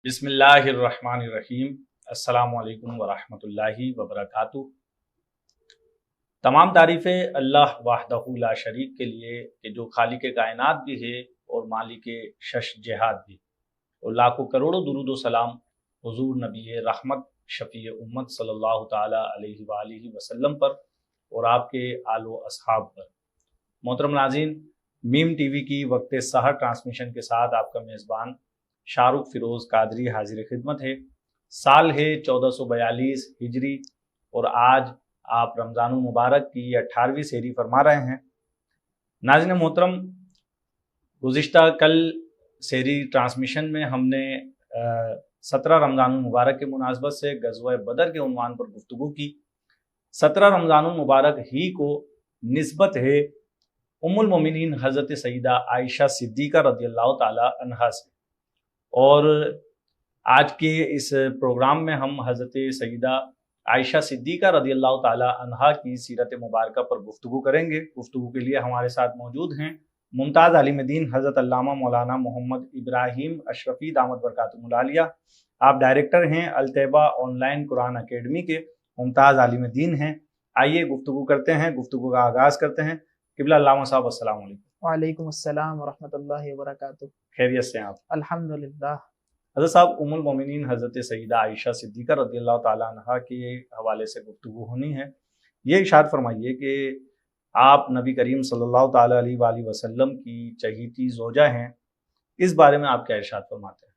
بسم اللہ الرحمن الرحیم۔ السلام علیکم ورحمۃ اللہ وبرکاتہ۔ تمام تعریفیں اللہ وحدہ لا شریک کے لیے کہ جو خالق کائنات بھی ہے اور مالک شش جہاد بھی، اور لاکھوں کروڑوں درود و سلام حضور نبی رحمت شفیع امت صلی اللہ تعالی علیہ وآلہ وسلم پر اور آپ کے آل و اصحاب پر۔ محترم ناظرین، میم ٹی وی کی وقت سحر ٹرانسمیشن کے ساتھ آپ کا میزبان شاہ رخ فیروز قادری حاضر خدمت ہے۔ سال ہے 1442 ہجری اور آج آپ رمضان المبارک کی 18ویں سحری فرما رہے ہیں۔ ناظرین محترم، گزشتہ کل سحری ٹرانسمیشن میں ہم نے 17 رمضان المبارک کے مناسبت سے غزوہ بدر کے عنوان پر گفتگو کی۔ 17 رمضان المبارک ہی کو نسبت ہے ام المومنین حضرت سیدہ عائشہ صدیقہ رضی اللہ تعالی عنہا سے، اور آج کے اس پروگرام میں ہم حضرت سیدہ عائشہ صدیقہ رضی اللہ تعالی عنہا کی سیرت مبارکہ پر گفتگو کریں گے۔ گفتگو کے لیے ہمارے ساتھ موجود ہیں ممتاز عالم دین حضرت علامہ مولانا محمد ابراہیم اشرفی دامت برکاتہم العالیہ۔ آپ ڈائریکٹر ہیں الطیبہ آن لائن قرآن اکیڈمی کے، ممتاز عالم دین ہیں۔ آئیے گفتگو کرتے ہیں، گفتگو کا آغاز کرتے ہیں۔ قبلہ علامہ صاحب السلام علیکم۔ وعلیکم السلام ورحمۃ اللہ وبرکاتہ۔ خیریت سے ہیں آپ؟ الحمدللہ۔ حضرت صاحب، ام المومنین حضرت سیدہ عائشہ صدیقہ رضی اللہ تعالیٰ عنہا کے حوالے سے گفتگو ہونی ہے۔ یہ ارشاد فرمائیے کہ آپ نبی کریم صلی اللہ تعالیٰ علیہ وآلہ وسلم کی چہیتی زوجہ ہیں، اس بارے میں آپ کیا ارشاد فرماتے ہیں؟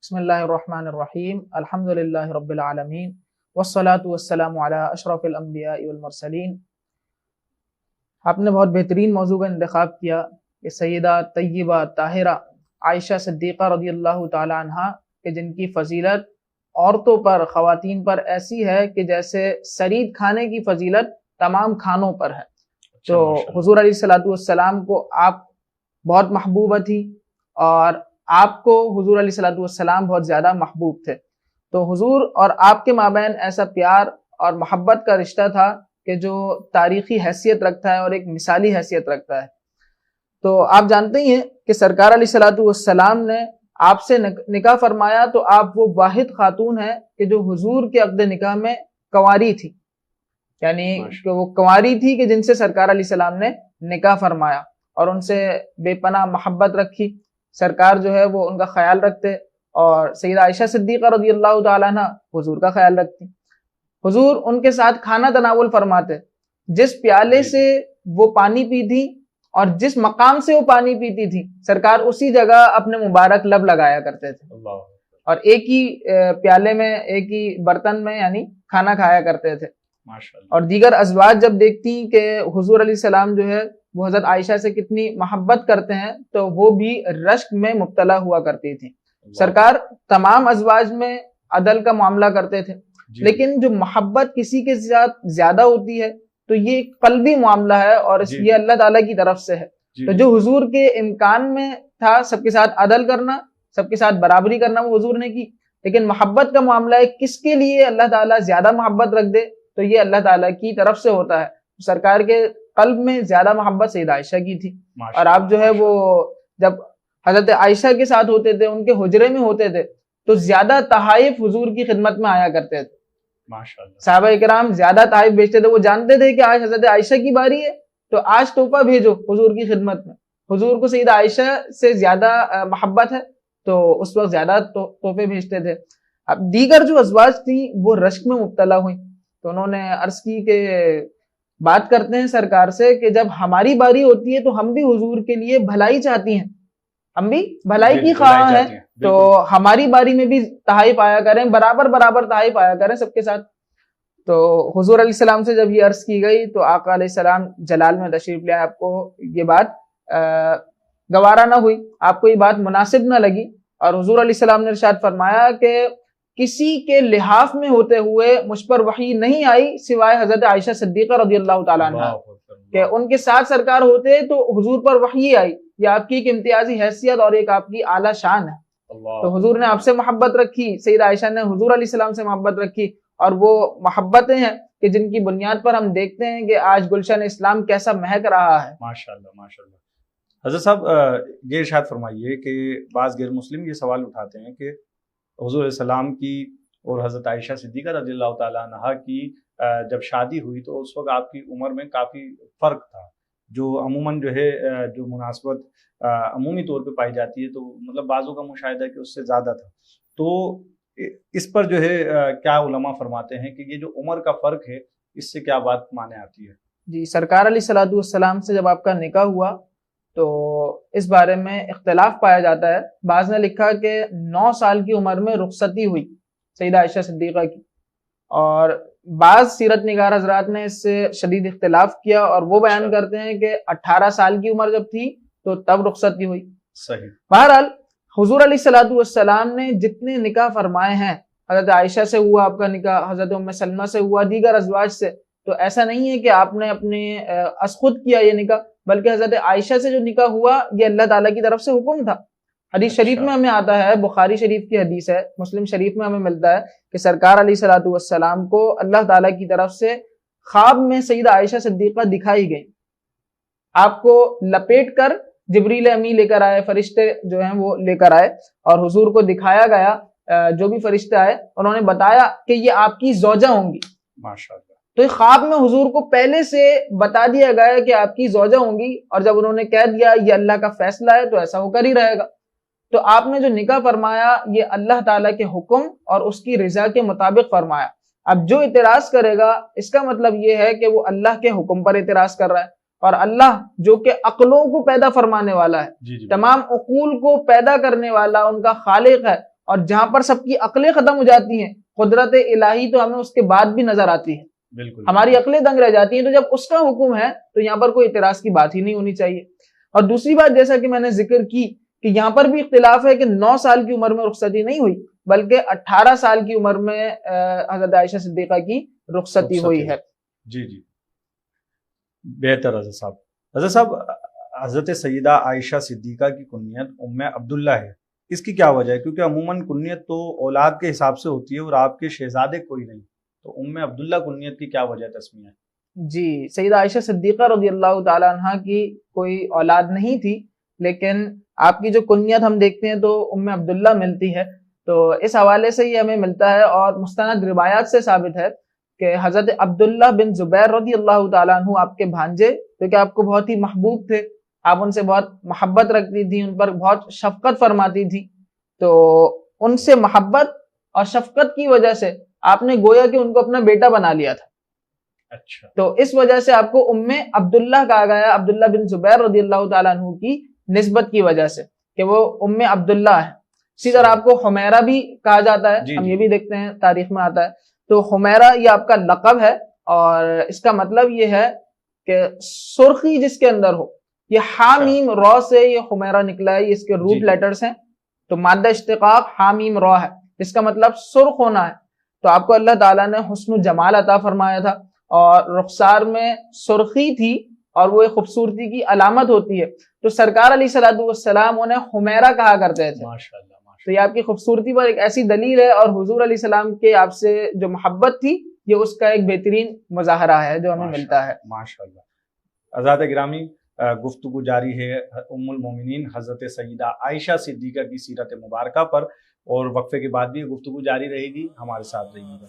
بسم اللہ الرحمن الرحیم، الحمدللہ رب العالمین، والصلاة والسلام علی اشرف الانبیاء والمرسلین۔ آپ نے بہت بہترین موضوع کا انتخاب کیا کہ سیدہ طیبہ طاہرہ عائشہ صدیقہ رضی اللہ تعالی عنہا، کہ جن کی فضیلت عورتوں پر، خواتین پر ایسی ہے کہ جیسے سرید کھانے کی فضیلت تمام کھانوں پر ہے۔ تو حضور علیہ الصلوۃ والسلام کو آپ بہت محبوبہ تھی اور آپ کو حضور علیہ الصلوۃ والسلام بہت زیادہ محبوب تھے۔ تو حضور اور آپ کے مابین ایسا پیار اور محبت کا رشتہ تھا کہ جو تاریخی حیثیت رکھتا ہے اور ایک مثالی حیثیت رکھتا ہے۔ تو آپ جانتے ہی ہیں کہ سرکار علیہ الصلوۃ والسلام نے آپ سے نکاح فرمایا، تو آپ وہ واحد خاتون ہیں کہ جو حضور کے عقد نکاح میں کنواری تھی، یعنی کہ وہ کنواری تھی کہ جن سے سرکار علیہ السلام نے نکاح فرمایا اور ان سے بے پناہ محبت رکھی۔ سرکار جو ہے وہ ان کا خیال رکھتے، اور سیدہ عائشہ صدیقہ رضی اللہ تعالیٰ عنہ حضور کا خیال رکھتی۔ حضور ان کے ساتھ کھانا تناول فرماتے، جس پیالے سے وہ پانی پیتی اور جس مقام سے وہ پانی پیتی تھی، سرکار اسی جگہ اپنے مبارک لب لگایا کرتے تھے، اور ایک ہی پیالے میں، ایک ہی برتن میں یعنی کھانا کھایا کرتے تھے۔ اور دیگر ازواج جب دیکھتی کہ حضور علیہ السلام جو ہے وہ حضرت عائشہ سے کتنی محبت کرتے ہیں، تو وہ بھی رشک میں مبتلا ہوا کرتی تھی۔ سرکار تمام ازواج میں عدل کا معاملہ کرتے تھے، لیکن جو محبت کسی کے ساتھ زیادہ ہوتی ہے تو یہ ایک قلبی معاملہ ہے، اور یہ اللہ تعالیٰ کی طرف سے ہے۔ تو جو حضور کے امکان میں تھا سب کے ساتھ عدل کرنا، سب کے ساتھ برابری کرنا، وہ حضور نے کی، لیکن محبت کا معاملہ ہے، کس کے لیے اللہ تعالیٰ زیادہ محبت رکھ دے تو یہ اللہ تعالیٰ کی طرف سے ہوتا ہے۔ سرکار کے قلب میں زیادہ محبت سیدہ عائشہ کی تھی، اور آپ جو ہے وہ جب حضرت عائشہ کے ساتھ ہوتے تھے، ان کے حجرے میں ہوتے تھے، تو زیادہ تحائف حضور کی خدمت میں آیا کرتے تھے۔ صحابہ کرام زیادہ تحائف بھیجتے تھے، وہ جانتے تھے کہ آج حضرت عائشہ کی باری ہے تو آج تحفہ بھیجو حضور کی خدمت میں۔ حضور کو سیدہ عائشہ سے زیادہ محبت ہے تو اس وقت زیادہ تحفے بھیجتے تھے۔ اب دیگر جو ازواج تھیں وہ رشک میں مبتلا ہوئیں، تو انہوں نے عرض کی کہ بات کرتے ہیں سرکار سے کہ جب ہماری باری ہوتی ہے تو ہم بھی حضور کے لیے بھلائی چاہتی ہیں، ہم بھی بھلائی کی خواہاں ہیں، تو ہماری باری میں بھی تحائف آیا کریں، برابر برابر تحائف آیا کریں سب کے ساتھ۔ تو حضور علیہ السلام سے جب یہ عرض کی گئی تو آقا علیہ السلام جلال میں تشریف لے، آپ کو یہ بات گوارا نہ ہوئی، آپ کو یہ بات مناسب نہ لگی، اور حضور علیہ السلام نے ارشاد فرمایا کہ کسی کے لحاف میں ہوتے ہوئے مجھ پر وحی نہیں آئی سوائے حضرت عائشہ صدیقہ رضی اللہ تعالیٰ عنہ، کہ ان کے ساتھ سرکار ہوتے تو حضور پر وحی آئی۔ یہ آپ کی ایک امتیازی حیثیت اور ایک آپ کی اعلیٰ شان ہے۔ تو حضور نے آپ سے محبت رکھی، سیدہ عائشہ نے حضور علیہ السلام سے محبت رکھی، اور وہ محبتیں ہیں کہ جن کی بنیاد پر ہم دیکھتے ہیں کہ آج گلشن اسلام کیسا مہک رہا ہے۔ ماشاءاللہ ماشاءاللہ۔ حضرت صاحب، یہ ارشاد فرمائیے کہ بعض غیر مسلم یہ سوال اٹھاتے ہیں کہ حضور علیہ السلام کی اور حضرت عائشہ صدیقہ رضی اللہ تعالیٰ عنہا کی جب شادی ہوئی تو اس وقت آپ کی عمر میں کافی فرق تھا، جو عموماً جو ہے جو مناسبت عمومی طور پہ پائی جاتی ہے تو مطلب بعضوں کا مشاہدہ ہے کہ اس سے زیادہ تھا. تو اس پر جو ہے کیا علماء فرماتے ہیں کہ یہ جو عمر کا فرق ہے اس سے کیا بات مانے آتی ہے؟ جی، سرکار علیہ الصلوۃ والسلام سے جب آپ کا نکاح ہوا تو اس بارے میں اختلاف پایا جاتا ہے. بعض نے لکھا کہ 9 سال کی عمر میں رخصتی ہوئی سیدہ عائشہ صدیقہ کی، اور بعض سیرت نگار حضرات نے اس سے شدید اختلاف کیا اور وہ بیان کرتے ہیں کہ 18 سال کی عمر جب تھی تو تب رخصتی ہوئی. صحیح. بہرحال حضور علیہ الصلوۃ والسلام نے جتنے نکاح فرمائے ہیں، حضرت عائشہ سے ہوا آپ کا نکاح، حضرت ام سلمہ سے ہوا، دیگر ازواج سے، تو ایسا نہیں ہے کہ آپ نے اپنے از خود کیا یہ نکاح، بلکہ حضرت عائشہ سے جو نکاح ہوا یہ اللہ تعالیٰ کی طرف سے حکم تھا. حدیث شریف میں ہمیں آتا ہے، بخاری شریف کی حدیث ہے، مسلم شریف میں ہمیں ملتا ہے کہ سرکار علیہ الصلوۃ والسلام کو اللہ تعالیٰ کی طرف سے خواب میں سیدہ عائشہ صدیقہ دکھائی گئی. آپ کو لپیٹ کر جبریل امی لے کر آئے، فرشتے جو ہیں وہ لے کر آئے، اور حضور کو دکھایا گیا، جو بھی فرشتے آئے انہوں نے بتایا کہ یہ آپ کی زوجہ ہوں گی. ماشاءاللہ. تو خواب میں حضور کو پہلے سے بتا دیا گیا کہ آپ کی زوجہ ہوں گی، اور جب انہوں نے کہہ دیا یہ اللہ کا فیصلہ ہے تو ایسا ہو کر ہی رہے گا. تو آپ نے جو نکاح فرمایا یہ اللہ تعالیٰ کے حکم اور اس کی رضا کے مطابق فرمایا. اب جو اعتراض کرے گا اس کا مطلب یہ ہے کہ وہ اللہ کے حکم پر اعتراض کر رہا ہے، اور اللہ جو کہ عقلوں کو پیدا فرمانے والا ہے، تمام عقول کو پیدا کرنے والا ان کا خالق ہے، اور جہاں پر سب کی عقلیں ختم ہو جاتی ہیں قدرت الہی تو ہمیں اس کے بعد بھی نظر آتی ہے. بالکل ہماری عقلیں دنگ رہ جاتی ہیں. تو جب اس کا حکم ہے تو یہاں پر کوئی اعتراض کی بات ہی نہیں ہونی چاہیے. اور دوسری بات جیسا کہ میں نے ذکر کی کہ یہاں پر بھی اختلاف ہے کہ 9 سال کی عمر میں رخصتی نہیں ہوئی بلکہ 18 سال کی عمر میں حضرت عائشہ صدیقہ کی رخصتی ہوئی ہے. جی جی بہتر. حضرت صاحب حضرت سیدہ عائشہ صدیقہ کی کنیت ام عبداللہ ہے، اس کی کیا وجہ ہے؟ کیونکہ عموماً کنیت تو اولاد کے حساب سے ہوتی ہے اور آپ کے شہزادے کوئی نہیں، تو ام عبداللہ کنیت کی کیا وجہ تسمیہ ہے؟ جی، سیدہ عائشہ صدیقہ رضی اللہ تعالیٰ عنہ کی کوئی اولاد نہیں تھی، لیکن آپ کی جو کنیت ہم دیکھتے ہیں تو ام عبداللہ ملتی ہے. تو اس حوالے سے یہ ہمیں ملتا ہے، اور مستند روایات سے ثابت ہے کہ حضرت عبداللہ بن زبیر رضی اللہ تعالیٰ عنہ آپ کے بھانجے، جو کہ آپ کو بہت ہی محبوب تھے، آپ ان سے بہت محبت رکھتی تھی، ان پر بہت شفقت فرماتی تھی. تو ان سے محبت اور شفقت کی وجہ سے آپ نے گویا کہ ان کو اپنا بیٹا بنا لیا تھا. اچھا. تو اس وجہ سے آپ کو ام عبداللہ کہا گیا، عبداللہ بن زبیر رضی اللہ تعالیٰ عنہ کی نسبت کی وجہ سے کہ وہ ام عبداللہ ہے. اسی طرح آپ کو حمیرہ بھی کہا جاتا ہے، ہم یہ بھی دیکھتے ہیں تاریخ میں آتا ہے. تو حمیرہ یہ آپ کا لقب ہے، اور اس کا مطلب یہ ہے کہ سرخی جس کے اندر ہو. یہ حامیم رو سے یہ حمیرہ نکلا ہے، یہ اس کے روٹ لیٹرز ہیں. تو مادہ اشتقاق حامیم رو ہے، اس کا مطلب سرخ ہونا ہے. تو آپ کو اللہ تعالیٰ نے حسن و جمال عطا فرمایا تھا، اور رخسار میں سرخی تھی، اور وہ ایک خوبصورتی کی علامت ہوتی ہے. تو سرکار علیہ الصلوۃ والسلام انہیں حمیرہ کہا کرتے تھے. ماشاءاللہ. تو یہ آپ کی خوبصورتی پر ایک ایسی دلیل ہے، اور حضور علیہ السلام کے آپ سے جو محبت تھی یہ اس کا ایک بہترین مظاہرہ ہے جو ہمیں ملتا ہے. ماشاءاللہ. حضرات گرامی، گفتگو جاری ہے ام المومنین حضرت سیدہ عائشہ صدیقہ کی سیرت مبارکہ پر، اور وقفے کے بعد بھی گفتگو جاری رہے گی، ہمارے ساتھ رہیے گا.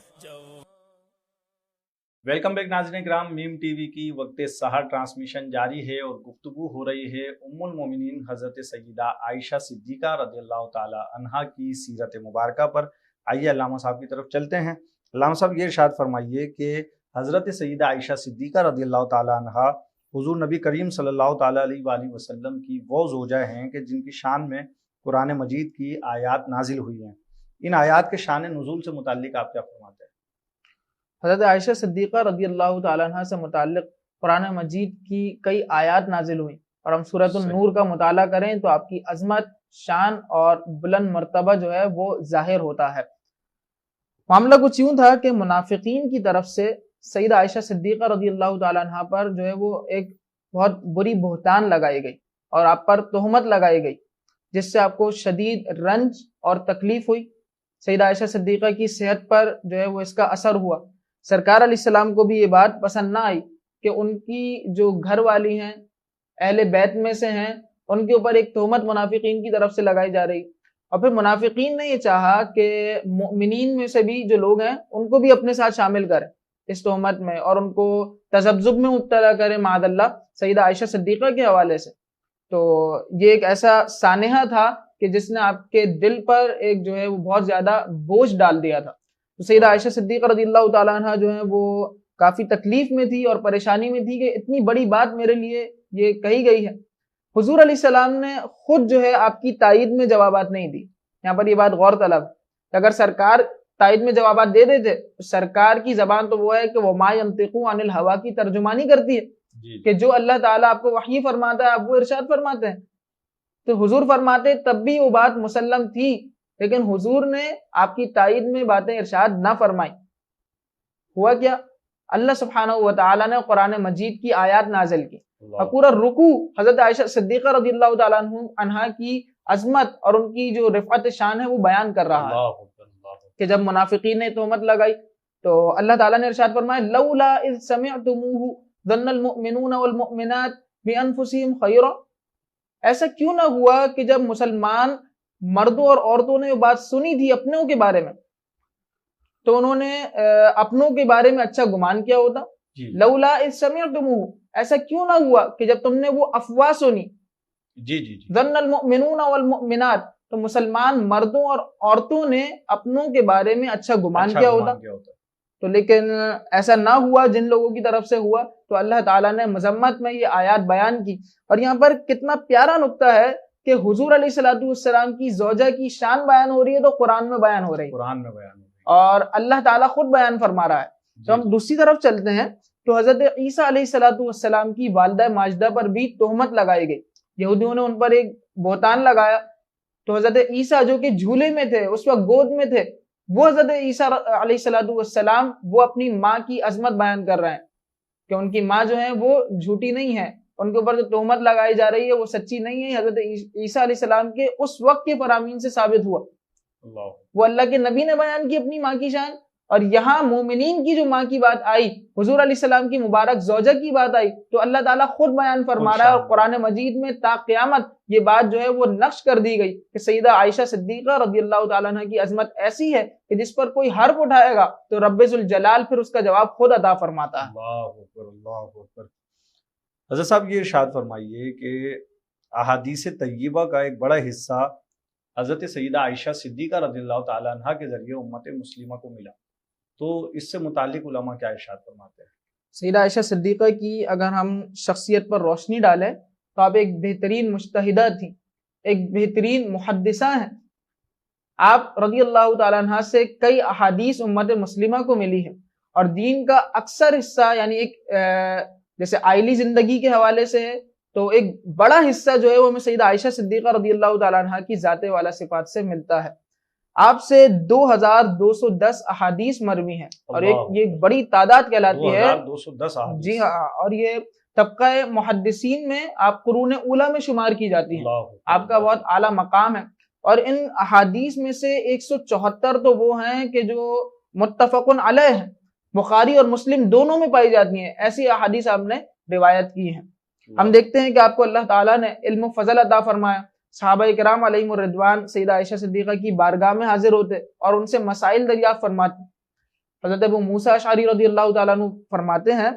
ویلکم بیک ناظرین کرام، میم ٹی وی کی وقت سحر ٹرانسمیشن جاری ہے اور گفتگو ہو رہی ہے ام المومنین حضرت سیدہ عائشہ صدیقہ رضی اللہ تعالی عنہا کی سیرت مبارکہ پر. آئیے علامہ صاحب کی طرف چلتے ہیں. علامہ صاحب یہ ارشاد فرمائیے کہ حضرت سیدہ عائشہ صدیقہ رضی اللہ تعالی عنہا حضور نبی کریم صلی اللہ تعالی علیہ وآلہ وسلم کی وہ زوجہ ہیں کہ جن کی شان میں قرآن مجید کی آیات نازل ہوئی ہیں. ان آیات کے شان نزول سے متعلق آپ کیا فرماتے ہیں؟ حضرت عائشہ صدیقہ رضی اللہ تعالیٰ عنہ سے متعلق قرآن مجید کی کئی آیات نازل ہوئیں، اور ہم سورۃ النور کا مطالعہ کریں تو آپ کی عظمت، شان اور بلند مرتبہ جو ہے وہ ظاہر ہوتا ہے. معاملہ کچھ یوں تھا کہ منافقین کی طرف سے سیدہ عائشہ صدیقہ رضی اللہ تعالیٰ عنہ پر جو ہے وہ ایک بہت بری بہتان لگائی گئی، اور آپ پر تہمت لگائی گئی، جس سے آپ کو شدید رنج اور تکلیف ہوئی. سیدہ عائشہ صدیقہ کی صحت پر جو ہے وہ اس کا اثر ہوا. سرکار علیہ السلام کو بھی یہ بات پسند نہ آئی کہ ان کی جو گھر والی ہیں، اہل بیت میں سے ہیں، ان کے اوپر ایک تہمت منافقین کی طرف سے لگائی جا رہی. اور پھر منافقین نے یہ چاہا کہ مؤمنین میں سے بھی جو لوگ ہیں ان کو بھی اپنے ساتھ شامل کریں اس تہمت میں اور ان کو تذبذب میں مبتلا کریں معاذ اللہ سیدہ عائشہ صدیقہ کے حوالے سے. تو یہ ایک ایسا سانحہ تھا کہ جس نے آپ کے دل پر ایک جو ہے وہ بہت زیادہ بوجھ ڈال دیا تھا. تو سیدہ عائشہ صدیقہ رضی اللہ تعالیٰ عنہ جو ہے وہ کافی تکلیف میں تھی اور پریشانی میں تھی کہ اتنی بڑی بات میرے لیے یہ کہی گئی ہے. حضور علیہ السلام نے خود جو ہے آپ کی تائید میں جوابات نہیں دی. یہاں پر یہ بات غور طلب کہ اگر سرکار تائید میں جوابات دے دیتے تو سرکار کی زبان تو وہ ہے کہ وہ ما ینطق عن الہوا کی ترجمانی کرتی ہے کہ جو اللہ تعالیٰ آپ کو وحی فرماتا ہے آپ وہ ارشاد فرماتے ہیں. تو حضور فرماتے تب بھی وہ بات مسلم تھی لیکن حضور نے آپ کی تائید میں باتیں ارشاد نہ فرمائی. ہوا کیا؟ اللہ سبحانہ و تعالیٰ نے قرآن مجید کی آیات نازل کی اور پورا رکوع حضرت عائشہ صدیقہ رضی اللہ تعالیٰ عنہ کی عظمت اور ان کی جو رفعت شان ہے وہ بیان کر رہا ہے کہ جب منافقین نے تہمت لگائی تو اللہ تعالیٰ نے ارشاد فرمایا لولا اذ سمعتموہ ظن المؤمنون والمؤمنات بانفسہم خیرا. ایسا کیوں نہ ہوا کہ جب مسلمان مردوں اور عورتوں نے وہ بات سنی تھی اپنوں کے بارے میں تو انہوں نے اپنوں کے بارے میں اچھا گمان کیا ہوتا. لولا اذ سمعتموہ ایسا کیوں نہ ہوا کہ جب تم نے وہ افواہ سنی. ظن المؤمنون والمؤمنات تو مسلمان مردوں اور عورتوں نے اپنوں کے بارے میں اچھا گمان کیا ہوتا. تو لیکن ایسا نہ ہوا جن لوگوں کی طرف سے ہوا. تو اللہ تعالیٰ نے مذمت میں یہ آیات بیان کی اور یہاں پر کتنا پیارا نقطہ ہے کہ حضور علیہ السلام کی زوجہ کی شان بیان ہو رہی ہے تو قرآن میں بیان ہو رہی ہے اور اللہ تعالیٰ خود بیان فرما رہا ہے. تو ہم دوسری طرف چلتے ہیں تو حضرت عیسیٰ علیہ السلام کی والدہ ماجدہ پر بھی تہمت لگائی گئی. یہودیوں نے ان پر ایک بہتان لگایا. تو حضرت عیسیٰ جو کہ جھولے میں تھے اس وقت گود میں تھے وہ حضرت عیسیٰ علیہ السلام وہ اپنی ماں کی عظمت بیان کر رہے ہیں کہ ان کی ماں جو ہے وہ جھوٹی نہیں ہے. ان کے اوپر جو تہمت لگائی جا رہی ہے وہ سچی نہیں ہے. حضرت عیسیٰ علیہ السلام کے اس وقت کے فرامین سے ثابت ہوا. وہ اللہ کے نبی نے بیان کی اپنی ماں کی شان اور یہاں مومنین کی جو ماں کی بات آئی حضور علیہ السلام کی مبارک زوجہ کی بات آئی تو اللہ تعالیٰ خود بیان فرما رہا ہے اور قرآن مجید میں تا قیامت یہ بات جو ہے وہ نقش کر دی گئی کہ سیدہ عائشہ صدیقہ رضی اللہ تعالیٰ عنہ کی عظمت ایسی ہے کہ جس پر کوئی حرف اٹھائے گا تو رب ذوالجلال پھر اس کا جواب خود عطا فرماتا ہے. اللہ اکبر. حضرت صاحب یہ ارشاد فرمائیے کہ احادیث طیبہ کا ایک بڑا حصہ حضرت سیدہ عائشہ صدیقہ رضی اللہ تعالیٰ عنہ کے ذریعے امت مسلمہ کو ملا تو اس سے متعلق علماء کیا ارشاد فرماتے ہیں؟ سیدہ عائشہ صدیقہ کی اگر ہم شخصیت پر روشنی ڈالیں تو آپ ایک بہترین مجتہدہ تھیں, ایک بہترین محدثہ ہیں. آپ رضی اللہ تعالیٰ عنہ سے کئی احادیث امت مسلمہ کو ملی ہے اور دین کا اکثر حصہ یعنی ایک جیسے آئلی زندگی کے حوالے سے ہے تو ایک بڑا حصہ جو ہے وہ ہمیں سیدہ عائشہ صدیقہ رضی اللہ تعالیٰ عنہ کی ذات والا صفات سے ملتا ہے. آپ سے 2210 احادیث مروی ہیں اور یہ بڑی تعداد کہلاتی ہے. 2210 احادیث. جی ہاں, اور یہ طبقہ محدثین میں آپ قرون اولیٰ میں شمار کی جاتی ہیں. آپ کا بہت اعلیٰ مقام ہے اور ان احادیث میں سے 174 تو وہ ہیں کہ جو متفق علیہ ہیں, بخاری اور مسلم دونوں میں پائی جاتی ہیں. ایسی احادیث آپ نے روایت کی ہیں. ہم دیکھتے ہیں کہ آپ کو اللہ تعالیٰ نے علم و فضل عطا فرمایا. صحابہ کرام علیہم الرضوان سیدہ عائشہ صدیقہ کی بارگاہ میں حاضر ہوتے اور ان سے مسائل دریافت فرماتے. حضرت ابو موسیٰ اشعری رضی اللہ تعالیٰ عنہ فرماتے ہیں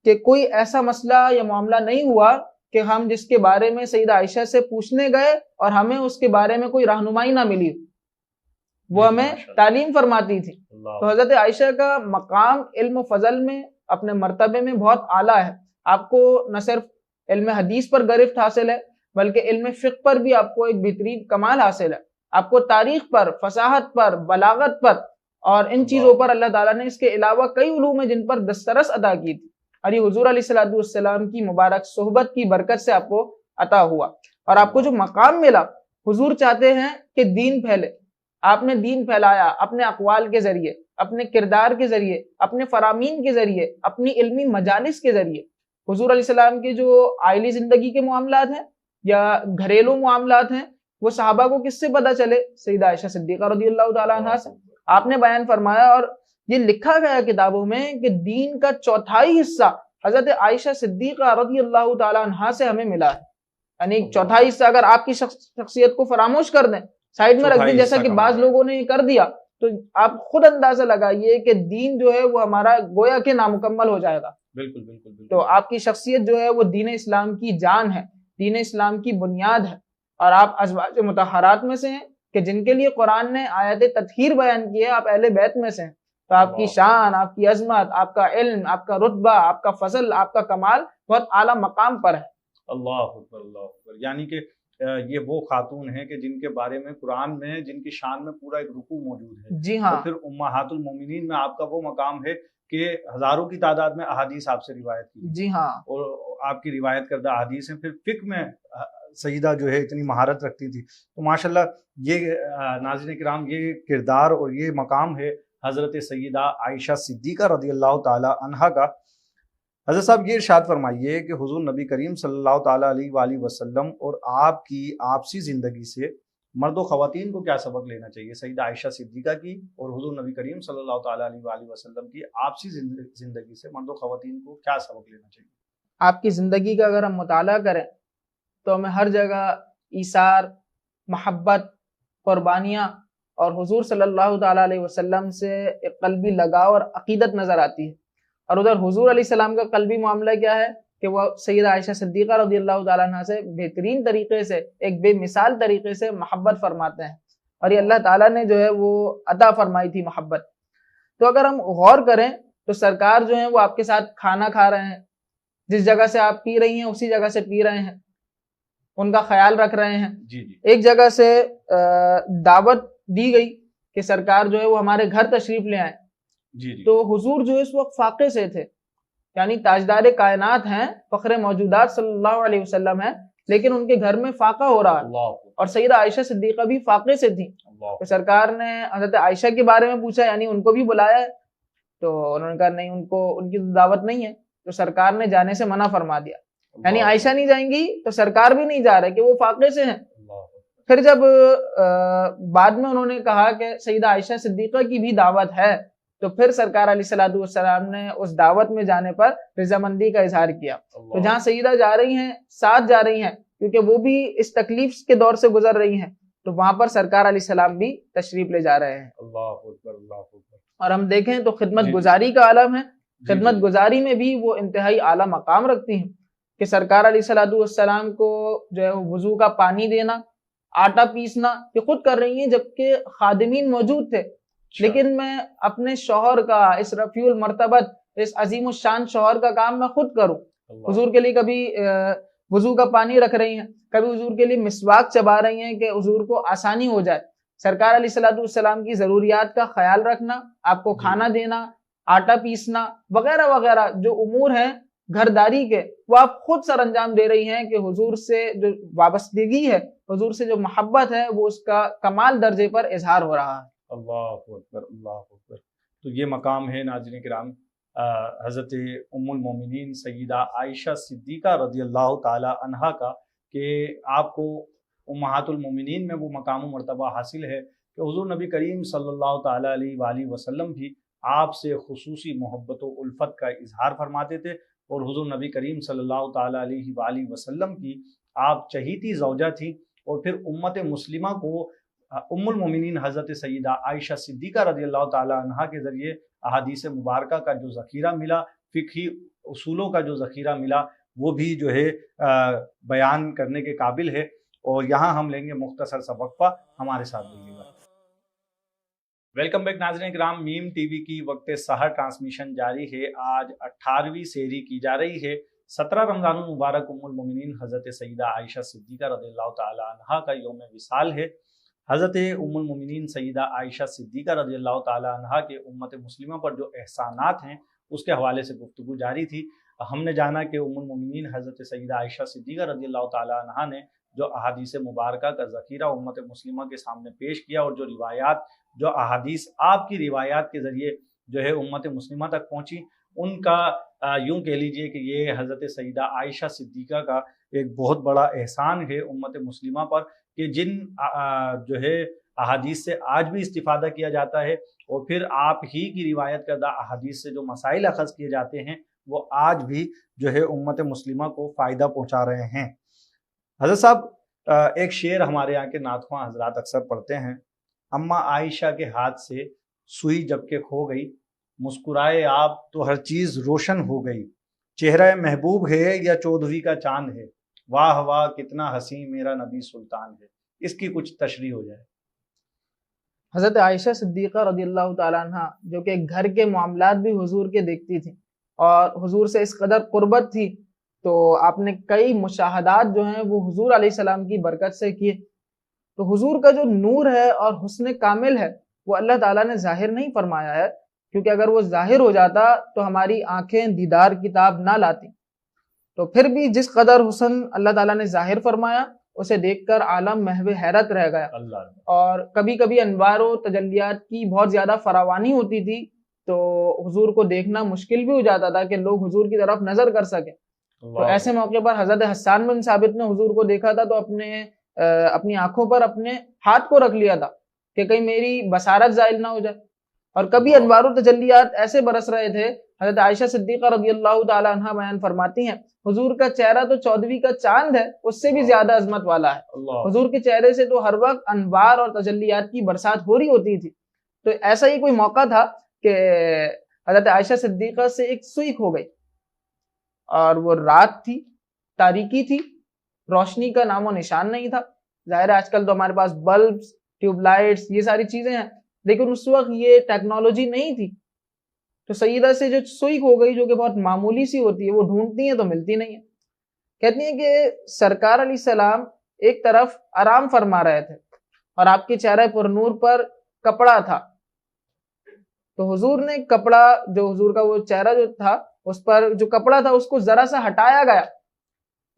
کہ کوئی ایسا مسئلہ یا معاملہ نہیں ہوا کہ ہم جس کے بارے میں سیدہ عائشہ سے پوچھنے گئے اور ہمیں اس کے بارے میں کوئی رہنمائی نہ ملی, وہ ہمیں تعلیم فرماتی تھی. تو حضرت عائشہ کا مقام علم و فضل میں اپنے مرتبے میں بہت اعلیٰ ہے. آپ کو نہ صرف علم حدیث پر گرفت حاصل ہے بلکہ علم فقہ پر بھی آپ کو ایک بہترین کمال حاصل ہے. آپ کو تاریخ پر, فصاحت پر, بلاغت پر اور ان چیزوں پر اللہ تعالیٰ نے اس کے علاوہ کئی علوم ہیں جن پر دسترس عطا کی تھی اور یہ حضور علیہ السلام کی مبارک صحبت کی برکت سے آپ کو عطا ہوا. اور آپ کو جو مقام ملا, حضور چاہتے ہیں کہ دین پھیلے. آپ نے دین پھیلایا اپنے اقوال کے ذریعے, اپنے کردار کے ذریعے, اپنے فرامین کے ذریعے, اپنی علمی مجالس کے ذریعے. حضور علیہ السلام کے جو عائلی زندگی کے معاملات ہیں یا گھریلو معاملات ہیں وہ صحابہ کو کس سے پتہ چلے؟ سیدہ عائشہ صدیقہ رضی اللہ تعالیٰ عنہ سے. آپ نے بیان فرمایا اور یہ لکھا گیا کتابوں میں کہ دین کا چوتھائی حصہ حضرت عائشہ صدیقہ رضی اللہ تعالیٰ عنہ سے ہمیں ملا ہے. یعنی چوتھائی حصہ اگر آپ کی شخصیت کو فراموش کر دیں سائڈ میں رکھ دیں، جیسا کہ بعض کمایا۔ لوگوں نے یہ کر دیا، تو آپ خود اندازہ لگائیے کہ دین جو ہے وہ ہمارا گویا کہ نامکمل ہو جائے گا۔ بالکل بالکل بالکل۔ تو آپ کی شخصیت جو ہے وہ دین اسلام کی جان ہے، دین اسلام کی بنیاد ہے، اور آپ ازواج مطہرات میں سے ہیں کہ جن کے لیے قرآن نے آیت تطہیر بیان کی ہے، آپ اہل بیت میں سے ہیں، تو آپ کی شان، آپ کی عظمت، آپ کا علم، آپ کا رتبہ، آپ کا فضل، آپ کا کمال بہت اعلیٰ مقام پر ہے۔ اللہ اکبر اللہ اکبر۔ یعنی کہ یہ وہ خاتون ہیں کہ جن کے بارے میں قرآن میں، جن کی شان میں پورا ایک رکوع موجود ہے، جی ہاں، اور پھر امہات المومنین میں آپ کا وہ مقام ہے کہ ہزاروں کی تعداد میں احادیث آپ سے روایت کی، جی ہاں، اور آپ کی روایت کردہ احادیث ہیں، پھر فقہ میں سیدہ جو ہے اتنی مہارت رکھتی تھی۔ تو ماشاءاللہ یہ ناظرین کرام، یہ کردار اور یہ مقام ہے حضرت سیدہ عائشہ صدیقہ رضی اللہ تعالی عنہا کا۔ حضرت صاحب یہ ارشاد فرمائیے کہ حضور نبی کریم صلی اللہ تعالیٰ علیہ وآلہ وسلم اور آپ کی آپسی زندگی سے مرد و خواتین کو کیا سبق لینا چاہیے؟ سیدہ عائشہ صدیقہ کی اور حضور نبی کریم صلی اللہ تعالیٰ علیہ وآلہ وسلم کی آپسی زندگی سے مرد و خواتین کو کیا سبق لینا چاہیے؟ آپ کی زندگی کا اگر ہم مطالعہ کریں تو ہمیں ہر جگہ ایثار، محبت، قربانیاں اور حضور صلی اللہ تعالیٰ علیہ وسلم سے ایک قلبی لگاؤ اور عقیدت نظر آتی ہے۔ اور ادھر حضور علیہ السلام کا قلبی معاملہ کیا ہے کہ وہ سیدہ عائشہ صدیقہ رضی اللہ تعالیٰ عنہ سے بہترین طریقے سے، ایک بے مثال طریقے سے محبت فرماتے ہیں، اور یہ اللہ تعالیٰ نے جو ہے وہ عطا فرمائی تھی محبت۔ تو اگر ہم غور کریں تو سرکار جو ہیں وہ آپ کے ساتھ کھانا کھا رہے ہیں، جس جگہ سے آپ پی رہی ہیں اسی جگہ سے پی رہے ہیں، ان کا خیال رکھ رہے ہیں۔ جی جی۔ ایک جگہ سے دعوت دی گئی کہ سرکار جو ہے وہ ہمارے گھر تشریف لے آئیں، جی جی۔ تو حضور جو اس وقت فاقے سے تھے، یعنی تاجدار کائنات ہیں، فخر موجودات صلی اللہ علیہ وسلم ہیں، لیکن ان کے گھر میں فاقہ ہو رہا ہے، اور سیدہ عائشہ صدیقہ بھی فاقے سے تھی۔ تو سرکار نے حضرت عائشہ کے بارے میں پوچھا، یعنی ان کو بھی بلایا ہے؟ تو انہوں نے کہا نہیں، ان کی دعوت نہیں ہے، تو سرکار نے جانے سے منع فرما دیا، یعنی عائشہ نہیں جائیں گی تو سرکار بھی نہیں جا رہے کہ وہ فاقے سے ہیں۔ پھر جب بعد میں انہوں نے کہا کہ سیدہ عائشہ صدیقہ کی بھی دعوت ہے، تو پھر سرکار علیہ السلام نے اس دعوت میں جانے پر رضامندی کا اظہار کیا۔ تو جہاں سیدہ جا رہی ہیں، ساتھ جا رہی ہیں، کیونکہ وہ بھی اس تکلیف کے دور سے گزر رہی ہیں، تو وہاں پر سرکار علیہ السلام بھی تشریف لے جا رہے ہیں۔ اللہ اکبر اللہ اکبر۔ اور ہم دیکھیں تو خدمت گزاری کا عالم ہے، خدمت گزاری میں بھی وہ انتہائی اعلیٰ مقام رکھتی ہیں کہ سرکار علیہ السلام کو جو ہے وضو کا پانی دینا، آٹا پیسنا، یہ خود کر رہی ہیں، جبکہ خادمین موجود تھے، لیکن میں اپنے شوہر کا، اس رفیع المرتبت، اس عظیم الشان شوہر کا کام میں خود کروں۔ حضور کے لیے کبھی وضو کا پانی رکھ رہی ہیں، کبھی حضور کے لیے مسواک چبا رہی ہیں کہ حضور کو آسانی ہو جائے۔ سرکار علیہ السلام کی ضروریات کا خیال رکھنا، آپ کو کھانا دینا، آٹا پیسنا وغیرہ وغیرہ جو امور ہیں گھرداری کے، وہ آپ خود سر انجام دے رہی ہیں کہ حضور سے جو وابستگی ہے، حضور سے جو محبت ہے، وہ اس کا کمال درجے پر اظہار ہو رہا ہے۔ اللہ اکبر اللہ اکبر۔ تو یہ مقام ہے ناظرین کرام حضرت ام المومنین سیدہ عائشہ صدیقہ رضی اللہ تعالی عنہا کا، کہ آپ کو امہات المومنین میں وہ مقام و مرتبہ حاصل ہے کہ حضور نبی کریم صلی اللہ تعالی علیہ وآلہ وسلم بھی آپ سے خصوصی محبت و الفت کا اظہار فرماتے تھے، اور حضور نبی کریم صلی اللہ تعالی علیہ وآلہ وسلم کی آپ چہیتی زوجہ تھیں، اور پھر امت مسلمہ کو ام المومنین حضرت سیدہ عائشہ صدیقہ رضی اللہ تعالی عنہا کے ذریعے احادیث مبارکہ کا جو ذخیرہ ملا، فقہی اصولوں کا جو ذخیرہ ملا، وہ بھی جو ہے بیان کرنے کے قابل ہے۔ اور یہاں ہم لیں گے مختصر سا وقفہ، ہمارے ساتھ رہیے گا۔ ویلکم بیک ناظرین کرام، میم ٹی وی کی وقت سحر ٹرانسمیشن جاری ہے۔ آج 18ویں سحری کی جا رہی ہے۔ 17 رمضان المبارک ام المومنین حضرت سیدہ عائشہ صدیقہ رضی اللہ تعالی عنہا کا یوم وصال ہے۔ حضرت ام المومنین سیدہ عائشہ صدیقہ رضی اللہ تعالی عنہا کے امت مسلمہ پر جو احسانات ہیں اس کے حوالے سے گفتگو جاری تھی۔ ہم نے جانا کہ ام المومنین حضرت سیدہ عائشہ صدیقہ رضی اللہ تعالی عنہا نے جو احادیث مبارکہ کا ذخیرہ امت مسلمہ کے سامنے پیش کیا، اور جو روایات، جو احادیث آپ کی روایات کے ذریعے جو ہے امت مسلمہ تک پہنچی، ان کا یوں کہہ لیجئے کہ یہ حضرت سیدہ عائشہ صدیقہ کا ایک بہت بڑا احسان ہے امت مسلمہ پر، کہ جن جو ہے احادیث سے آج بھی استفادہ کیا جاتا ہے، اور پھر آپ ہی کی روایت کردہ احادیث سے جو مسائل اخذ کیے جاتے ہیں وہ آج بھی جو ہے امت مسلمہ کو فائدہ پہنچا رہے ہیں۔ حضرت صاحب ایک شعر ہمارے یہاں کے نعت خواں حضرات اکثر پڑھتے ہیں، اماں عائشہ کے ہاتھ سے سوئی جب کہ کھو گئی، مسکرائے آپ تو ہر چیز روشن ہو گئی، چہرہ محبوب ہے یا چودھویں کا چاند ہے، واہ واہ کتنا حسین میرا نبی سلطان ہے۔ اس کی کچھ تشریح ہو جائے۔ حضرت عائشہ صدیقہ رضی اللہ تعالیٰ عنہ جو کہ گھر کے معاملات بھی حضور کے دیکھتی تھی اور حضور سے اس قدر قربت تھی، تو آپ نے کئی مشاہدات جو ہیں وہ حضور علیہ السلام کی برکت سے کیے۔ تو حضور کا جو نور ہے اور حسن کامل ہے وہ اللہ تعالیٰ نے ظاہر نہیں فرمایا ہے، کیونکہ اگر وہ ظاہر ہو جاتا تو ہماری آنکھیں دیدار کتاب نہ لاتی۔ تو پھر بھی جس قدر حسن اللہ تعالیٰ نے ظاہر فرمایا اسے دیکھ کر عالم محو حیرت رہ گیا۔ اور کبھی کبھی انوار و تجلیات کی بہت زیادہ فراوانی ہوتی تھی تو حضور کو دیکھنا مشکل بھی ہو جاتا تھا کہ لوگ حضور کی طرف نظر کر سکیں۔ تو ایسے موقع پر حضرت حسان بن ثابت نے حضور کو دیکھا تھا تو اپنی آنکھوں پر اپنے ہاتھ کو رکھ لیا تھا کہ کہیں میری بصارت زائل نہ ہو جائے۔ اور کبھی انوار و تجلیات ایسے برس رہے تھے، حضرت عائشہ صدیقہ رضی اللہ تعالی عنہ بیان فرماتی ہیں حضور کا چہرہ تو چودھویں کا چاند ہے، اس سے بھی زیادہ عظمت والا ہے۔ حضور کے چہرے سے تو ہر وقت انوار اور تجلیات کی برسات ہو رہی ہوتی تھی۔ تو ایسا ہی کوئی موقع تھا کہ حضرت عائشہ صدیقہ سے ایک سوئی کھو گئی اور وہ رات تھی، تاریکی تھی، روشنی کا نام و نشان نہیں تھا۔ ظاہر ہے آج کل تو ہمارے پاس بلبس، ٹیوب لائٹس، یہ ساری چیزیں ہیں، لیکن اس وقت یہ ٹیکنالوجی نہیں تھی۔ تو سیدہ سے جو سوئی کھو گئی جو کہ بہت معمولی سی ہوتی ہے، وہ ڈھونڈتی ہیں تو ملتی نہیں ہے۔ کہتی ہیں کہ سرکار علیہ السلام ایک طرف آرام فرما رہے تھے اور آپ کے چہرہ پر نور پر کپڑا تھا، تو حضور نے کپڑا جو حضور کا وہ چہرہ جو تھا اس پر جو کپڑا تھا اس کو ذرا سا ہٹایا گیا۔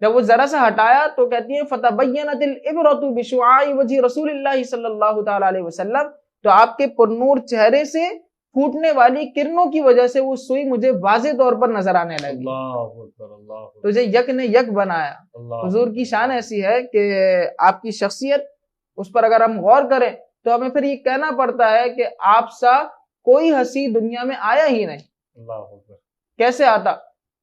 جب وہ ذرا سا ہٹایا تو کہتی ہیں فَتَبَيَّنَتِ الْإِبْرَةُ بِشُعَاعِ وَجْهِ رسول اللہ صلی اللہ تعالی علیہ وسلم، تو آپ کے پرنور چہرے سے پھوٹنے والی کرنوں کی وجہ سے وہ سوئی مجھے واضح طور پر نظر آنے لگی۔ تجھے یک نے یک بنایا۔ حضور کی شان ایسی ہے کہ آپ کی شخصیت اس پر اگر ہم غور کریں تو ہمیں پھر یہ کہنا پڑتا ہے کہ آپ سا کوئی ہنسی دنیا میں آیا ہی نہیں۔ کیسے آتا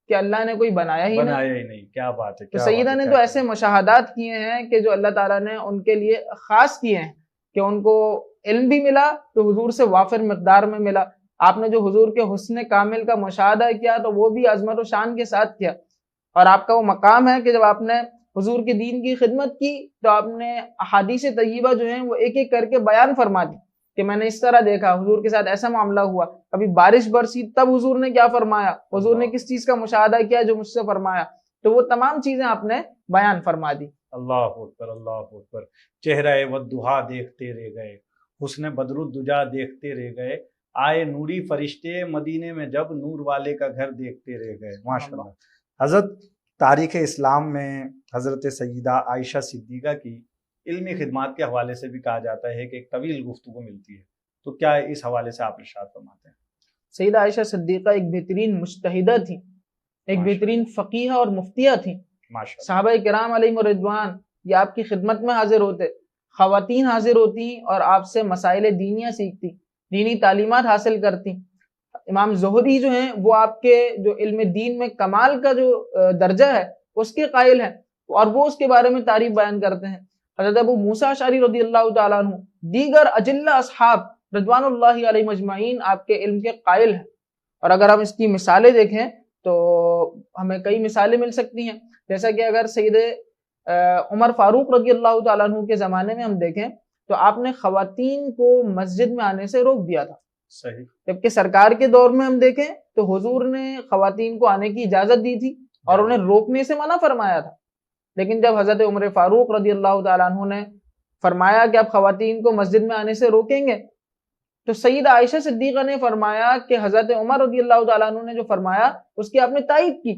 کہ اللہ نے کوئی بنایا ہی نہیں۔ کیا بات ہے۔ تو سیدہ نے تو ایسے مشاہدات کیے ہیں کہ جو اللہ تعالیٰ نے ان کے لیے خاص کیے ہیں کہ ان کو علم بھی ملا تو حضور سے وافر مقدار میں ملا۔ آپ نے جو حضور کے حسن کامل کا مشاہدہ کیا تو وہ بھی عظمت و شان کے ساتھ کیا، اور آپ کا وہ مقام ہے کہ جب آپ نے حضور کے دین کی خدمت کی تو آپ نے احادیث طیبہ جو ہیں وہ ایک ایک کر کے بیان فرما دی کہ میں نے اس طرح دیکھا، حضور کے ساتھ ایسا معاملہ ہوا، کبھی بارش برسی تب حضور نے کیا فرمایا، حضور نے کس چیز کا مشاہدہ کیا جو مجھ سے فرمایا، تو وہ تمام چیزیں آپ نے بیان فرما دی۔ اللہ اکبر، اللہ اکبر۔ چہرہ والضحیٰ دیکھتے رہ گئے، حسن بدر الدجا دیکھتے رہ گئے، آئے نوری فرشتے مدینے میں جب نور والے کا گھر دیکھتے رہ گئے۔ ماشاءاللہ۔ حضرت تاریخ اسلام میں حضرت سیدہ عائشہ صدیقہ کی علمی خدمات کے حوالے سے بھی کہا جاتا ہے کہ ایک طویل گفتگو ملتی ہے، تو کیا اس حوالے سے آپ ارشاد فرماتے ہیں؟ سیدہ عائشہ صدیقہ ایک بہترین مجتہدہ تھی، ایک بہترین فقیہ اور مفتیہ تھی۔ صحابہ کرام علیہم رضوان یہ آپ کی خدمت میں حاضر ہوتے، خواتین حاضر ہوتی اور آپ سے مسائل دینیہ سیکھتی، دینی تعلیمات حاصل کرتی۔ امام زہری جو ہیں وہ آپ کے جو علم دین میں کمال کا جو درجہ ہے اس کے قائل ہیں، اور وہ اس کے بارے میں تعریف بیان کرتے ہیں۔ حضرت ابو موسیٰ اشعری رضی اللہ تعالیٰ عنہ، دیگر اجلہ اصحاب رضوان اللہ علیہ مجمعین آپ کے علم کے قائل ہیں۔ اور اگر ہم اس کی مثالیں دیکھیں تو ہمیں کئی مثالیں مل سکتی ہیں، جیسا کہ اگر سید عمر فاروق رضی اللہ تعالیٰ عنہ کے زمانے میں ہم دیکھیں تو آپ نے خواتین کو مسجد میں آنے سے روک دیا تھا۔ صحیح۔ جبکہ سرکار کے دور میں ہم دیکھیں تو حضور نے خواتین کو آنے کی اجازت دی تھی اور انہیں روکنے سے منع فرمایا تھا، لیکن جب حضرت عمر فاروق رضی اللہ تعالیٰ عنہ نے فرمایا کہ آپ خواتین کو مسجد میں آنے سے روکیں گے تو سیدہ عائشہ صدیقہ نے فرمایا کہ حضرت عمر رضی اللہ تعالیٰ عنہ نے جو فرمایا اس کی آپ نے تائید کی،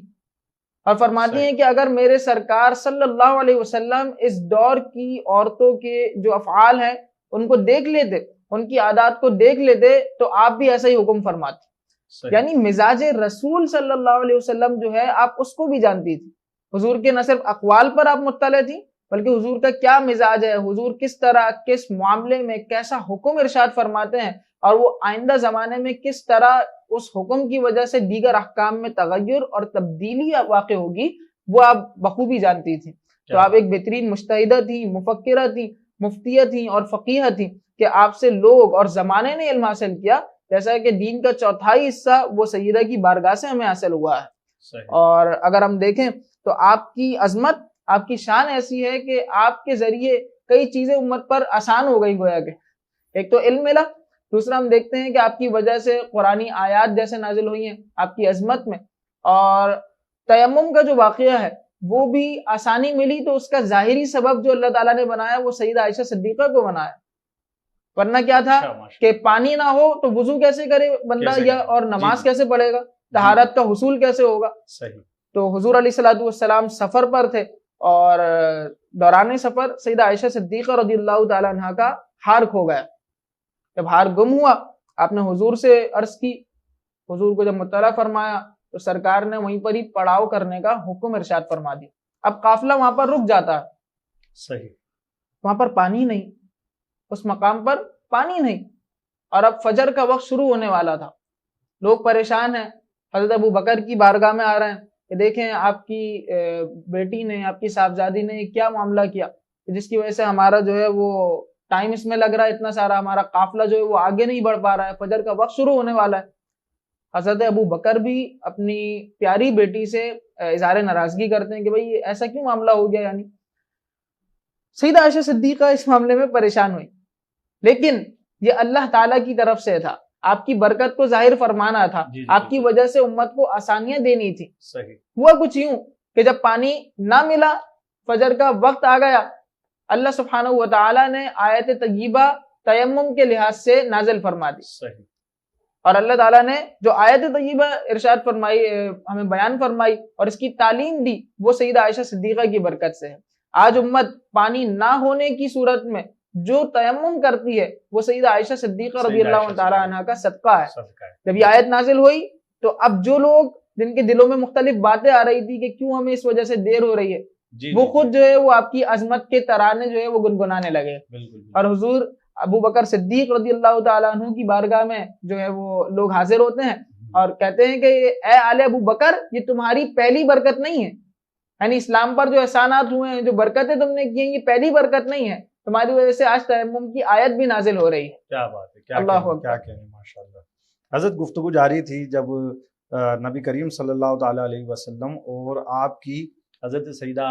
اور فرماتی ہیں کہ اگر میرے سرکار صلی اللہ علیہ وسلم اس دور کی عورتوں کے جو افعال ہیں ان کو دیکھ لیتے، ان کی عادات کو دیکھ لیتے تو آپ بھی ایسا ہی حکم فرماتے۔ یعنی مزاج رسول صلی اللہ علیہ وسلم جو ہے آپ اس کو بھی جانتی تھی، حضور کے نہ صرف اقوال پر آپ مطلع تھی بلکہ حضور کا کیا مزاج ہے، حضور کس طرح کس معاملے میں کیسا حکم ارشاد فرماتے ہیں، اور وہ آئندہ زمانے میں کس طرح اس حکم کی وجہ سے دیگر احکام میں تغیر اور تبدیلی واقع ہوگی وہ آپ بخوبی جانتی تھی۔ تو آپ ایک بہترین مجتہدہ تھیں، مفکرہ تھیں، مفتیہ تھیں اور فقیہ تھیں کہ آپ سے لوگ اور زمانے نے علم حاصل کیا، جیسا کہ دین کا چوتھائی حصہ وہ سیدہ کی بارگاہ سے ہمیں حاصل ہوا ہے۔ اور اگر ہم دیکھیں تو آپ کی عظمت، آپ کی شان ایسی ہے کہ آپ کے ذریعے کئی چیزیں امت پر آسان ہو گئی، گویا کہ ایک تو علم ملا، دوسرا ہم دیکھتے ہیں کہ آپ کی وجہ سے قرآنی آیات جیسے نازل ہوئی ہیں آپ کی عظمت میں، اور تیمم کا جو واقعہ ہے وہ بھی آسانی ملی تو اس کا ظاہری سبب جو اللہ تعالیٰ نے بنایا وہ سیدہ عائشہ صدیقہ کو بنایا، ورنہ کیا تھا کہ پانی نہ ہو تو وضو کیسے کرے بندہ یا اور نماز کیسے پڑھے گا، طہارت کا حصول کیسے ہوگا۔ تو حضور علیہ الصلوۃ والسلام سفر پر تھے اور دوران سفر سیدہ عائشہ صدیقہ رضی اللہ تعالی عنہا کا ہار کھو گیا۔ جب ہار گم ہوا آپ نے حضور سے عرض کی، حضور کو جب مطلع فرمایا تو سرکار نے وہیں پر ہی پڑاؤ کرنے کا حکم ارشاد فرما دیا۔ اب قافلہ وہاں پر رک جاتا ہے، وہاں پر پانی نہیں، اس مقام پر پانی نہیں، اور اب فجر کا وقت شروع ہونے والا تھا، لوگ پریشان ہیں، حضرت ابو بکر کی بارگاہ میں آ رہے ہیں کہ دیکھیں آپ کی بیٹی نے، آپ کی صاحبزادی نے کیا معاملہ کیا جس کی وجہ سے ہمارا جو ہے وہ ٹائم اس میں لگ رہا ہے، اتنا سارا ہمارا قافلہ جو ہے وہ آگے نہیں بڑھ پا رہا ہے، فجر کا وقت شروع ہونے والا ہے۔ حضرت ابو بکر بھی اپنی پیاری بیٹی سے اظہار ناراضگی کرتے ہیں کہ بھئی ایسا کیوں معاملہ ہو گیا، یعنی سیدہ عائشہ صدیقہ اس معاملے میں پریشان ہوئی، لیکن یہ اللہ تعالیٰ کی طرف سے تھا، آپ کی برکت کو ظاہر فرمانا تھا، آپ کی وجہ سے امت کو آسانیاں دینی تھی۔ ہوا کچھ یوں کہ جب پانی نہ ملا، فجر کا وقت آ گیا، اللہ سبحانہ و تعالیٰ نے آیت طیبہ تیمم کے لحاظ سے نازل فرما دی، اور اللہ تعالیٰ نے جو آیت طیبہ ارشاد فرمائی، ہمیں بیان فرمائی اور اس کی تعلیم دی، وہ سیدہ عائشہ صدیقہ کی برکت سے ہے۔ آج امت پانی نہ ہونے کی صورت میں جو تیمم کرتی ہے وہ سیدہ عائشہ صدیقہ رضی اللہ تعالی عنہ کا صدقہ ہے۔ جب یہ آیت نازل ہوئی تو اب جو لوگ جن کے دلوں میں مختلف باتیں آ رہی تھی کہ کیوں ہمیں اس وجہ سے دیر ہو رہی ہے، وہ خود جو ہے وہ آپ کی عظمت کے ترانے جو ہے وہ گنگنانے لگے، اور حضور ابو بکر صدیق رضی اللہ تعالیٰ عنہ کی بارگاہ میں جو ہے وہ لوگ حاضر ہوتے ہیں اور کہتے ہیں کہ اے آل ابو بکر، یہ تمہاری پہلی برکت نہیں ہے، یعنی اسلام پر جو احسانات ہوئے ہیں، جو برکتیں تم نے کی ہیں، یہ پہلی برکت نہیں ہے، تمہاری وجہ سے آج تیمم کی آیت بھی نازل ہو رہی ہے۔ کیا بات ہے، کیا کہنے، ماشاءاللہ۔ حضرت گفتگو جاری تھی جب نبی کریم صلی اللہ تعالیٰ علیہ وسلم اور آپ کی حضرت سیدہ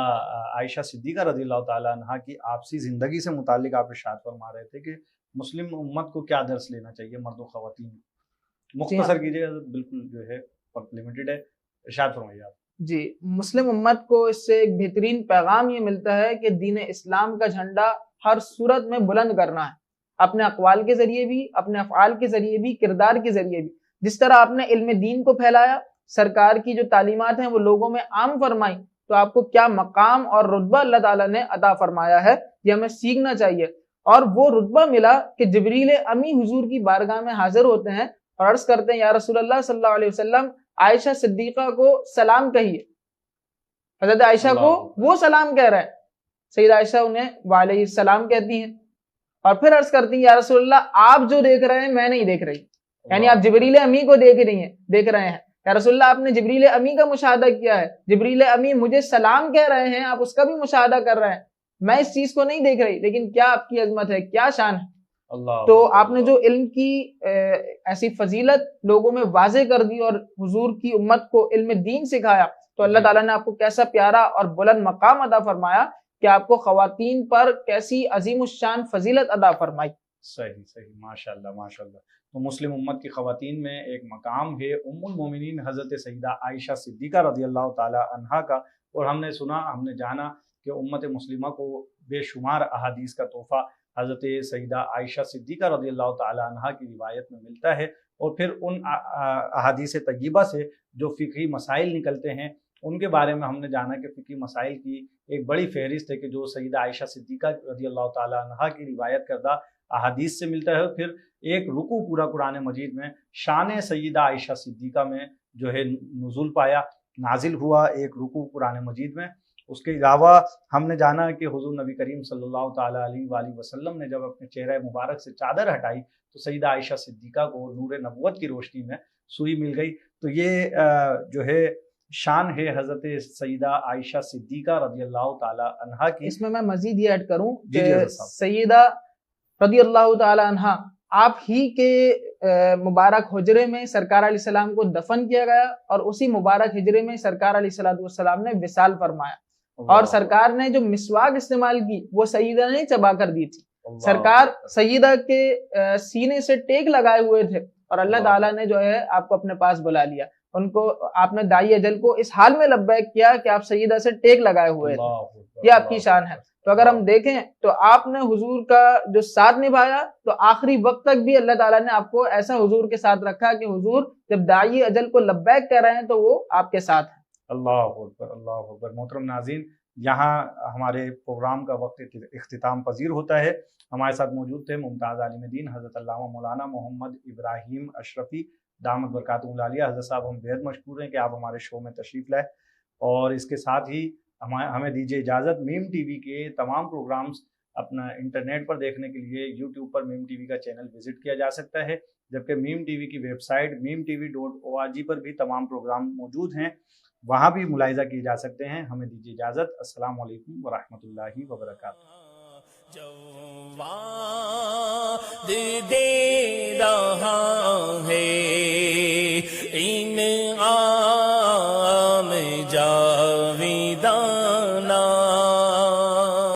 عائشہ صدیقہ رضی اللہ تعالیٰ عنہ کی آپسی زندگی سے متعلق آپ ارشاد فرما رہے تھے کہ مسلم امت کو کیا درس لینا چاہیے مرد و خواتین، مختصر کیجیے، بالکل جو ہے لمیٹڈ ہے، ارشاد فرمائیے آپ۔ جی، مسلم امت کو اس سے ایک بہترین پیغام یہ ملتا ہے کہ دین اسلام کا جھنڈا ہر صورت میں بلند کرنا ہے، اپنے اقوال کے ذریعے بھی، اپنے افعال کے ذریعے بھی، کردار کے ذریعے بھی۔ جس طرح آپ نے علم دین کو پھیلایا، سرکار کی جو تعلیمات ہیں وہ لوگوں میں عام فرمائی، تو آپ کو کیا مقام اور رتبہ اللہ تعالیٰ نے عطا فرمایا ہے، یہ ہمیں سیکھنا چاہیے۔ اور وہ رتبہ ملا کہ جبریل امی حضور کی بارگاہ میں حاضر ہوتے ہیں اور عرض کرتے ہیں یا رسول اللہ صلی اللہ علیہ وسلم، عائشہ صدیقہ کو سلام کہیے۔ حضرت عائشہ کو وہ سلام کہہ رہے ہیں، سیدہ عائشہ انہیں وعلیہ السلام کہتی ہیں، اور پھر عرض کرتی ہیں یا رسول اللہ آپ جو دیکھ رہے ہیں میں نہیں دیکھ رہی، یعنی آپ جبریل امی کو دیکھ رہے ہیں، یا رسول اللہ آپ نے جبریل امی کا مشاہدہ کیا ہے، جبریل امی مجھے سلام کہہ رہے ہیں، آپ اس کا بھی مشاہدہ کر رہے ہیں، میں اس چیز کو نہیں دیکھ رہی، لیکن کیا آپ کی عظمت ہے، کیا شان ہے۔ تو آپ نے جو علم کی ایسی فضیلت لوگوں میں واضح کر دی اور حضور کی امت کو علم دین سکھایا، تو اللہ تعالیٰ نے آپ کو کیسا پیارا اور بلند مقام عطا فرمایا کہ آپ کو خواتین پر کیسی عظیم الشان فضیلت عطا فرمائی۔ صحیح، ماشاءاللہ ماشاءاللہ۔ تو مسلم امت کی خواتین میں ایک مقام ہے ام المومنین حضرت سیدہ عائشہ صدیقہ رضی اللہ تعالی عنہا کا، اور ہم نے سنا، ہم نے جانا کہ امت مسلمہ کو بے شمار احادیث کا تحفہ حضرت سیدہ عائشہ صدیقہ رضی اللہ تعالی عنہا کی روایت میں ملتا ہے، اور پھر ان احادیث طیبہ سے جو فقہی مسائل نکلتے ہیں ان کے بارے میں ہم نے جانا کہ فقہی مسائل کی ایک بڑی فہرست ہے کہ جو سیدہ عائشہ صدیقہ رضی اللہ تعالی عنہا کی روایت کردہ احادیث سے ملتا ہے۔ پھر ایک رکوع پورا قرآن مجید میں شان سیدہ عائشہ صدیقہ میں جو ہے نزول پایا، نازل ہوا ایک رکوع قرآن مجید میں۔ اس کے علاوہ ہم نے جانا کہ حضور نبی کریم صلی اللہ تعالیٰ علیہ وآلہ وسلم نے جب اپنے چہرہ مبارک سے چادر ہٹائی تو سیدہ عائشہ صدیقہ کو نور نبوت کی روشنی میں سوئی مل گئی۔ تو یہ جو ہے شان ہے حضرت سیدہ عائشہ صدیقہ رضی اللہ تعالی عنہا کی. اس میں مزید یہ ایڈ کروں جی کہ حضرت صاحب. سیدہ رضی اللہ تعالی عنہا آپ ہی کے مبارک حجرے میں سرکار علیہ السلام کو دفن کیا گیا، اور اسی مبارک حجرے میں سرکار علیہ السلام نے وصال فرمایا، اور سرکار نے جو مسواک استعمال کی وہ سیدہ نے چبا کر دی تھی. سرکار سیدہ کے سینے سے ٹیک لگائے ہوئے تھے، اور اللہ تعالیٰ نے جو ہے آپ کو اپنے پاس بلا لیا. ان کو آپ نے داعی اجل کو اس حال میں لبیک کیا کہ آپ سیدہ سے ٹیک لگائے ہوئے تھے. یہ آپ کی شان ہے. تو اگر ہم دیکھیں تو آپ نے حضور کا جو ساتھ نبھایا، تو آخری وقت تک بھی اللہ تعالیٰ نے آپ کو ایسا حضور کے ساتھ رکھا کہ حضور جب داعی اجل کو لبیک کر رہے ہیں تو وہ آپ کے ساتھ ہیں. اللہ اکبر، اللہ اکبر. محترم ناظرین، یہاں ہمارے پروگرام کا وقت اختتام پذیر ہوتا ہے. ہمارے ساتھ موجود تھے ممتاز عالم دین حضرت علامہ مولانا محمد ابراہیم اشرفی دامت برکاتہ العالیہ. حضرت صاحب ہم بہت مشکور ہیں کہ آپ ہمارے شو میں تشریف لائے، اور اس کے ساتھ ہی ہمیں دیجیے اجازت. میم ٹی وی کے تمام پروگرامز اپنا انٹرنیٹ پر دیکھنے کے لیے یوٹیوب پر میم ٹی وی کا چینل وزٹ کیا جا سکتا ہے، جبکہ میم ٹی وی کی ویب سائٹ memtv.org پر بھی تمام پروگرام موجود ہیں، وہاں بھی ملاحظہ کیے جا سکتے ہیں. ہمیں دیجیے اجازت. السلام علیکم ورحمۃ اللہ وبرکاتہ. دے رہا ہے انعام جا